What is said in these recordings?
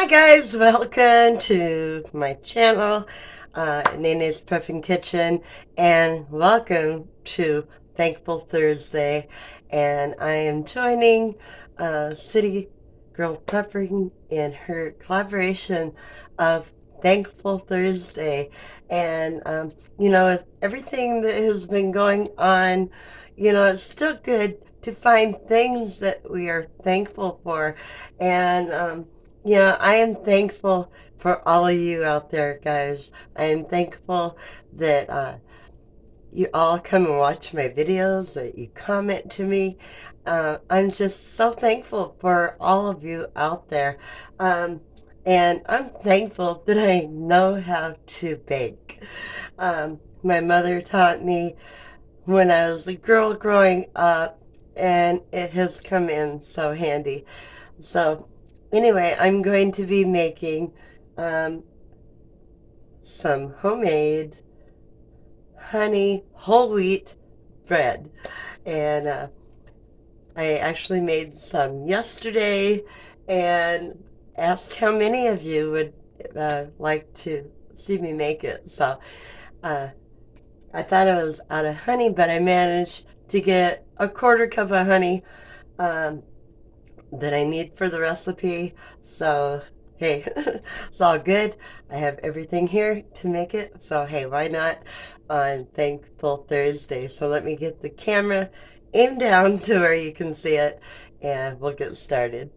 Hi guys, welcome to my channel, Nayna's Prepping Kitchen, and welcome to Thankful Thursday. And I am joining City Girl Prepping in her collaboration of Thankful Thursday. And with everything that has been going on, it's still good to find things that we are thankful for. And I am thankful for all of you out there, guys. I am thankful that you all come and watch my videos, that you comment to me. I'm just so thankful for all of you out there. And I'm thankful that I know how to bake. My mother taught me when I was a girl growing up, and it has come in so handy. So anyway, I'm going to be making some homemade honey whole wheat bread. And I actually made some yesterday and asked how many of you would like to see me make it. So I thought I was out of honey, but I managed to get a quarter cup of honey that I need for the recipe. So hey, it's all good. I have everything here to make it. So hey, why not on Thankful Thursday? So let me get the camera aimed down to where you can see it, and we'll get started.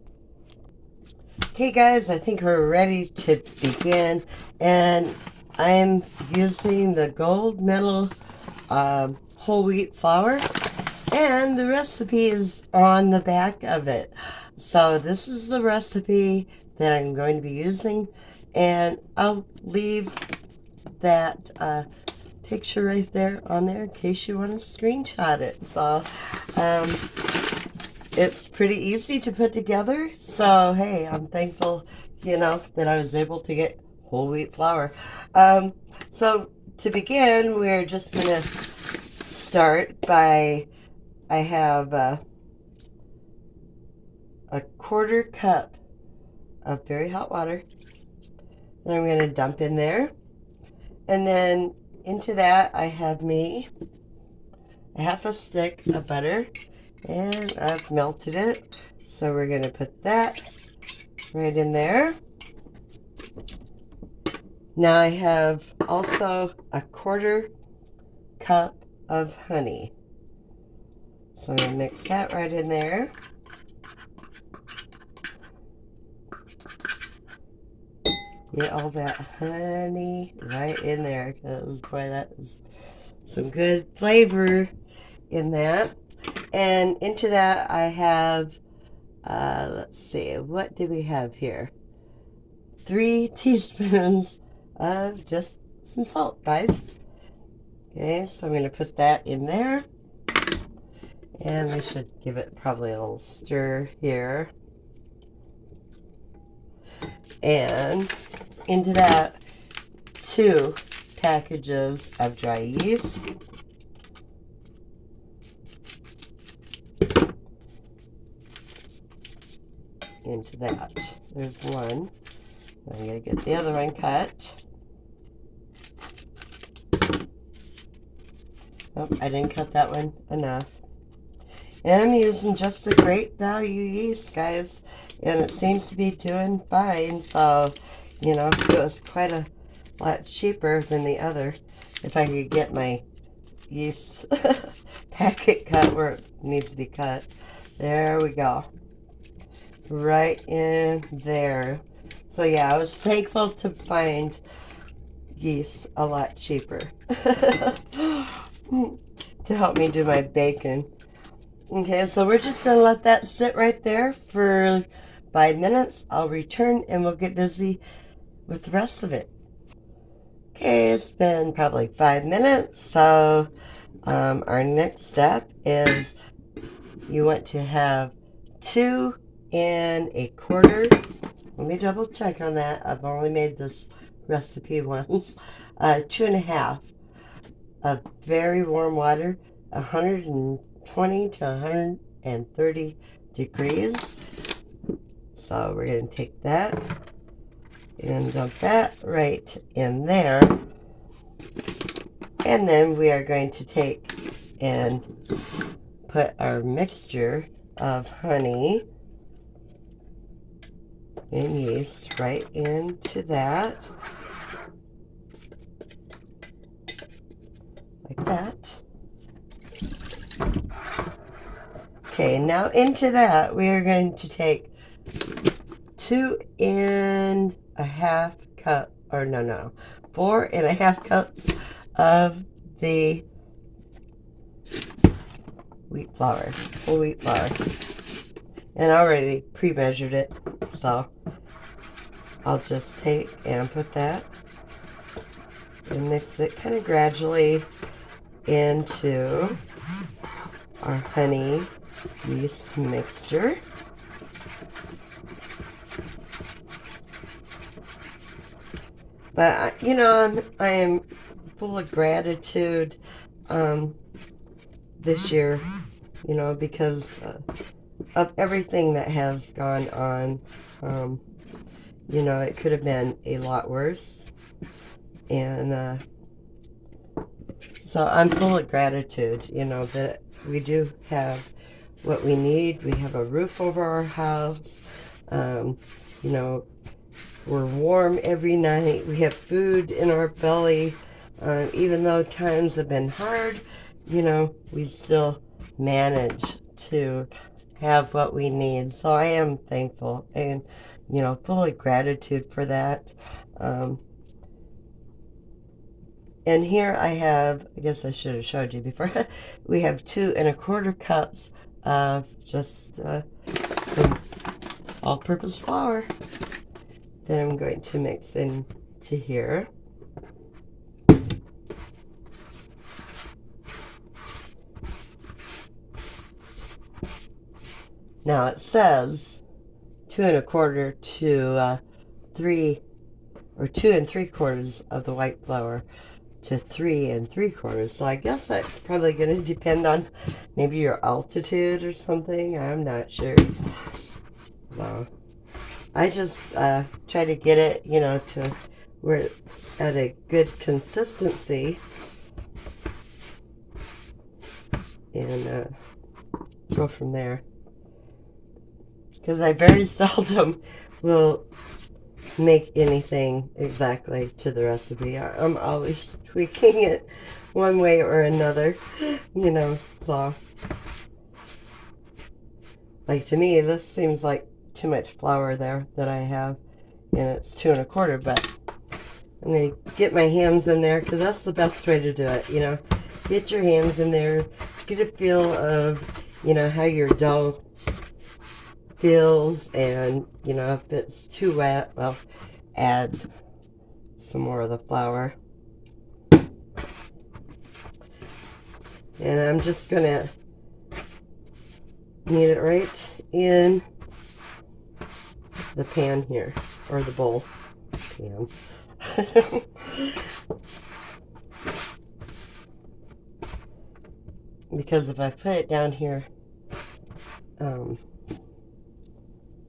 Okay guys, I think we're ready to begin, and I'm using the gold medal whole wheat flour, and the recipe is on the back of it. So this is the recipe that I'm going to be using, and I'll leave that picture right there on there in case you want to screenshot it. So it's pretty easy to put together. So hey, I'm thankful that I was able to get whole wheat flour. So to begin, we're just gonna start by, I have a quarter cup of very hot water that I'm going to dump in there. And then into that I have me a half a stick of butter, and I've melted it. So we're going to put that right in there. Now I have also a quarter cup of honey. So I'm going to mix that right in there. Get all that honey right in there, because boy, that is some good flavor in that. And into that I have, let's see, what do we have here? 3 teaspoons of just some salt, guys. Okay, so I'm going to put that in there. And we should give it probably a little stir here. And into that, 2 packages of dry yeast. Into that. There's one. I'm going to get the other one cut. Oh, I didn't cut that one enough. And I'm using just the Great Value yeast, guys, and it seems to be doing fine. So, it was quite a lot cheaper than the other. If I could get my yeast packet cut where it needs to be cut. There we go. Right in there. So yeah, I was thankful to find yeast a lot cheaper to help me do my baking. Okay, so we're just going to let that sit right there for 5 minutes. I'll return and we'll get busy with the rest of it. Okay, it's been probably 5 minutes. So our next step is you want to have 2 1/4. Let me double check on that. I've only made this recipe once. 2 1/2 of very warm water, 120 to 130 degrees. So we're going to take that and dump that right in there. And then we are going to take and put our mixture of honey and yeast right into that. Like that. Okay, now into that we are going to take 2.5 cup, or no, 4.5 cups of the wheat flour, whole wheat flour. And I already pre-measured it, so I'll just take and put that and mix it kind of gradually into our honey yeast mixture. But, you know, I am full of gratitude this year, you know, because of everything that has gone on. You know, it could have been a lot worse. And so I'm full of gratitude, you know, that we do have what we need. We have a roof over our house. You know, we're warm every night. We have food in our belly. Even though times have been hard, you know, we still manage to have what we need. So I am thankful and, you know, full of gratitude for that. And here I have, I guess I should have showed you before, we have 2.25 cups of just some all-purpose flour that I'm going to mix into here. Now it says 2.25 to 3, or 2 3/4 of the white flour to 3 3/4. So I guess that's probably going to depend on maybe your altitude or something. I'm not sure. No. I just try to get it, you know, to where it's at a good consistency. And go from there. Because I very seldom will make anything exactly to the recipe. I'm always tweaking it one way or another, you know. So, like, to me, this seems like too much flour there that I have, and it's 2.25, but I'm going to get my hands in there because that's the best way to do it, you know. Get your hands in there, get a feel of, you know, how your dough feels, and, you know, if it's too wet, well, add some more of the flour. And I'm just going to knead it right in the pan here, or the bowl pan. Because if I put it down here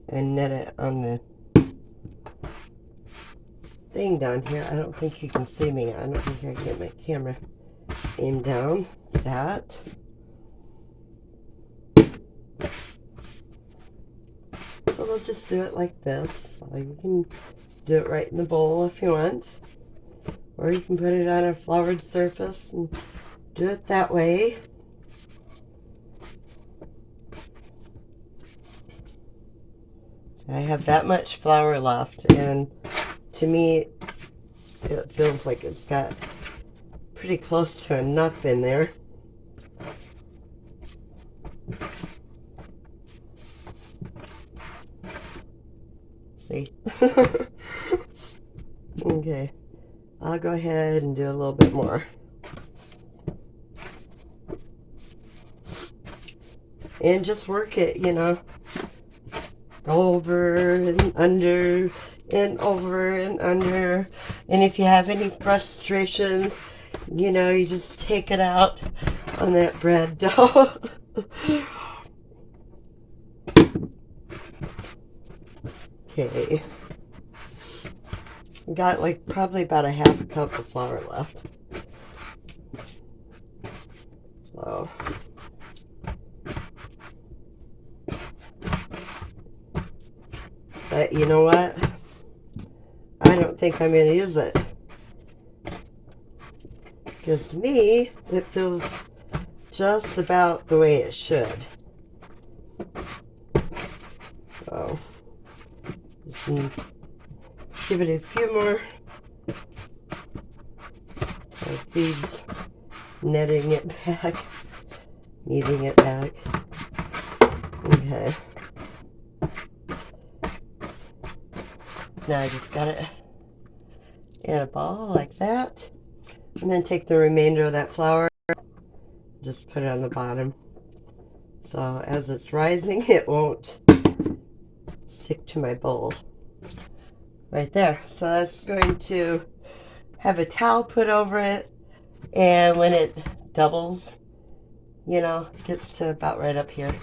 and net it on the thing down here, I don't think you can see me. I don't think I can get my camera aimed down. That. So we'll just do it like this. So you can do it right in the bowl if you want, or you can put it on a floured surface and do it that way. So I have that much flour left, and to me it feels like it's got pretty close to enough in there. See? Okay, I'll go ahead and do a little bit more. And just work it, you know, over and under and over and under. And if you have any frustrations, you know, you just take it out on that bread dough. Okay. Got like probably about a half a cup of flour left. So but you know what? I don't think I'm going to use it. Because to me, it feels just about the way it should. So, just give it a few more like these, netting it back, kneading it back. Okay. Now I just got it in a ball like that. I'm going to take the remainder of that flour, just put it on the bottom. So as it's rising, it won't stick to my bowl. Right there. So that's going to have a towel put over it, and when it doubles, you know, gets to about right up here,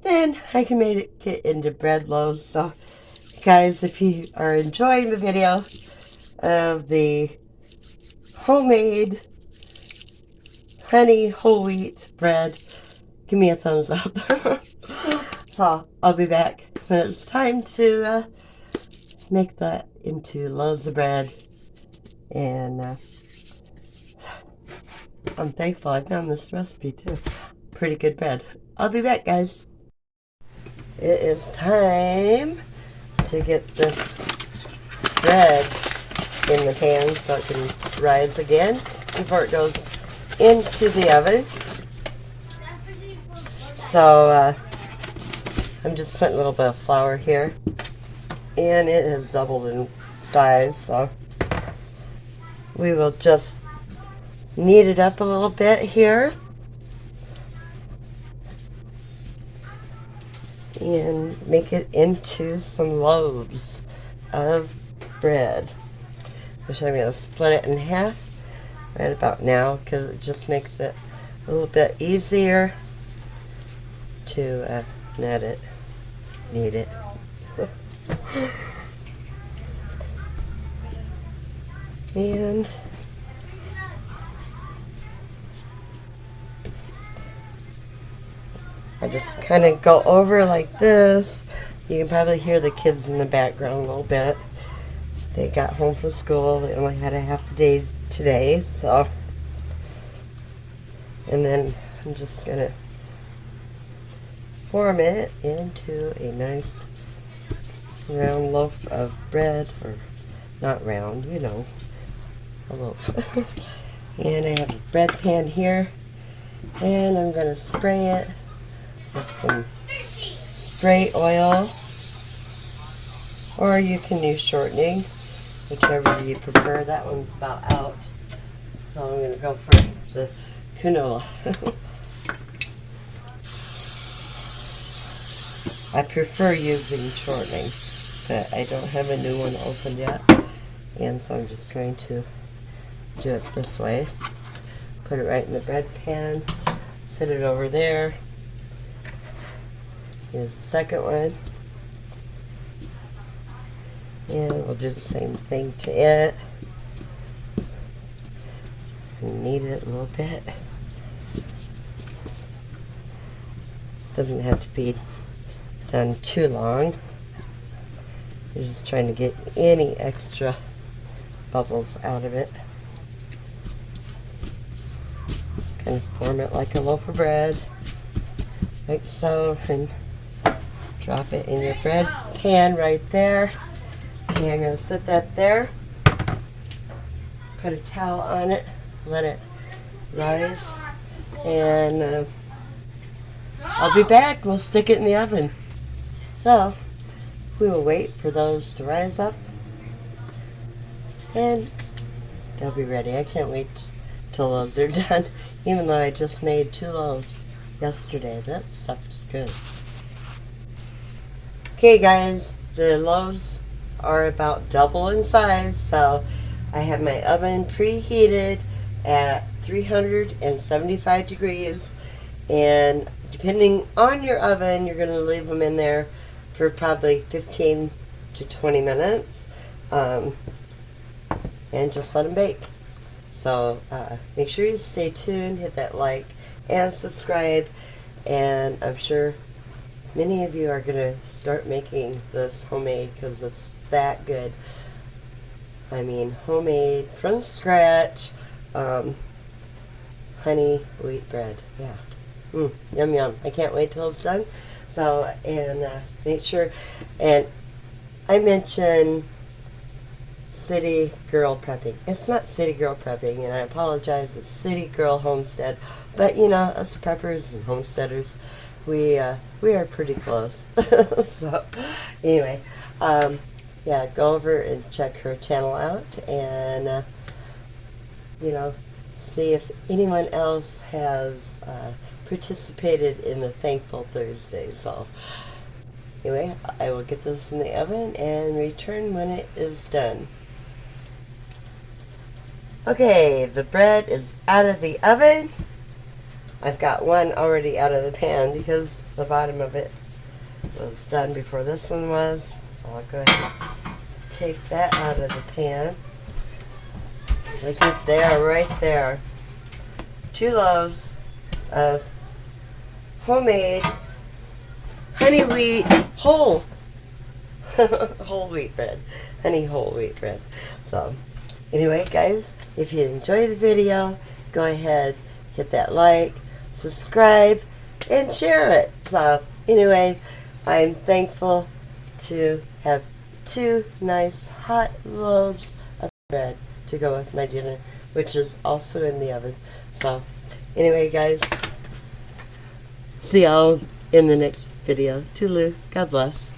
then I can make it into bread loaves. So guys, if you are enjoying the video of the homemade honey whole wheat bread, give me a thumbs up. So I'll be back when it's time to make that into loaves of bread. And I'm thankful I found this recipe too. Pretty good bread. I'll be back, guys. It is time to get this bread in the pan so it can rise again before it goes into the oven. So I'm just putting a little bit of flour here, and it has doubled in size, so we will just knead it up a little bit here and make it into some loaves of bread, which I'm going to split it in half right about now because it just makes it a little bit easier to knead it. And I just kind of go over like this. You can probably hear the kids in the background a little bit. They got home from school. They only had a half a day today, so. And then I'm just going to form it into a nice round loaf of bread, or not round, you know, a loaf. And I have a bread pan here, and I'm going to spray it with some spray oil, or you can use shortening, whichever you prefer. That one's about out, so I'm going to go for the canola. I prefer using shortening, but I don't have a new one opened yet, and so I'm just going to do it this way. Put it right in the bread pan, set it over there. Here's the second one, and we'll do the same thing to it. Just knead it a little bit. Doesn't have to be done too long. You're just trying to get any extra bubbles out of it. Just kind of form it like a loaf of bread, like so, and drop it in your bread pan right there. And I'm going to set that there. Put a towel on it, let it rise, and I'll be back. We'll stick it in the oven. So we will wait for those to rise up, and they'll be ready. I can't wait till those are done, even though I just made 2 loaves yesterday. That stuff is good. Okay guys, the loaves are about double in size, so I have my oven preheated at 375 degrees, and depending on your oven, you're going to leave them in there for probably 15 to 20 minutes. and just let them bake. So make sure you stay tuned, hit that like and subscribe, and I'm sure many of you are going to start making this homemade because it's that good. I mean, homemade from scratch, honey wheat bread. Yeah. Yum yum. I can't wait till it's done. So, and make sure, and I mentioned City Girl Prepping. It's not City Girl Prepping, and I apologize, it's City Girl Homestead. But you know, us preppers and homesteaders, we are pretty close. So anyway, yeah, go over and check her channel out, and you know, see if anyone else has participated in the Thankful Thursday. So anyway, I will get this in the oven and return when it is done. Okay, the bread is out of the oven. I've got one already out of the pan because the bottom of it was done before this one was. So I'll go ahead and take that out of the pan. Look at there, right there. 2 loaves of homemade honey wheat whole wheat bread. Honey whole wheat bread. So anyway, guys, if you enjoy the video, go ahead, hit that like, subscribe, and share it. So anyway, I'm thankful to have 2 nice hot loaves of bread to go with my dinner, which is also in the oven. So anyway, guys, see y'all in the next video. Toodaloo. God bless.